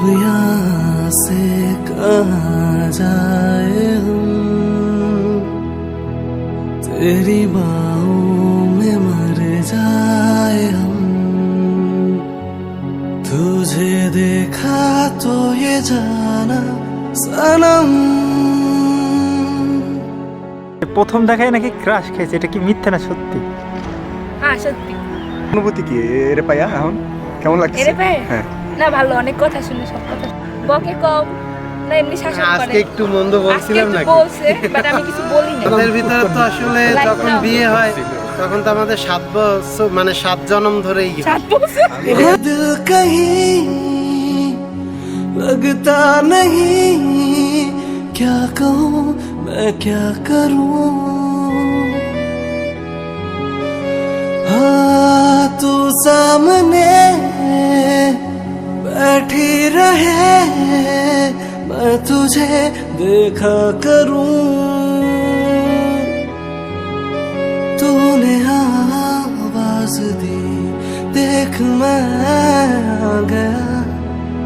अब यहाँ से कहाँ जाए हम, तेरी बाहों में मर जाए हम। तुझे देखा तो ये जाना सनम। প্রথম দেখায় নাকি ক্রাশ খেয়েছে, এটা কি মিথ্যা না সত্যি? হ্যাঁ সত্যি। অনুভূতি কি এরে পাইয়া এখন কেমন লাগছে? এরে পায়ে হ্যাঁ না ভালো, অনেক কথা শুনে সব কথা বকে কম না, এমনি শাসন করে। আজকে একটু মন্দ বলছিলাম আজকে নাকি? একটু বলছে বাট আমি কিছু বলি না। আমাদের ভিতরে তো আসলে Like যখন now. বিয়ে হয় তখন তো আমাদের 7 বছর মানে 7 জন্ম ধরেই গেছে। সাত বছর ये दिल कहीं लगता नहीं, क्या कहूँ मैं क्या करूँ। हाँ तू सामने बैठी रहे, मैं तुझे देखा करूँ। तूने आवाज दी, देख मैं आ गया।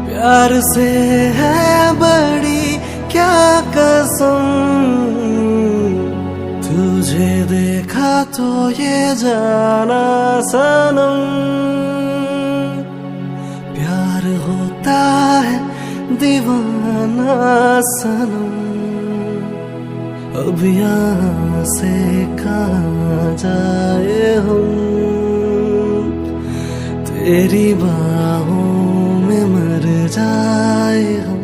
प्यार से है बड़ी क्या कसम, तुझे देखा तो ये जाना सनम। प्यार होता है दीवाना सनम। अब यहाँ से कहाँ जाए हम, तेरी बाहों में मर जाए हम।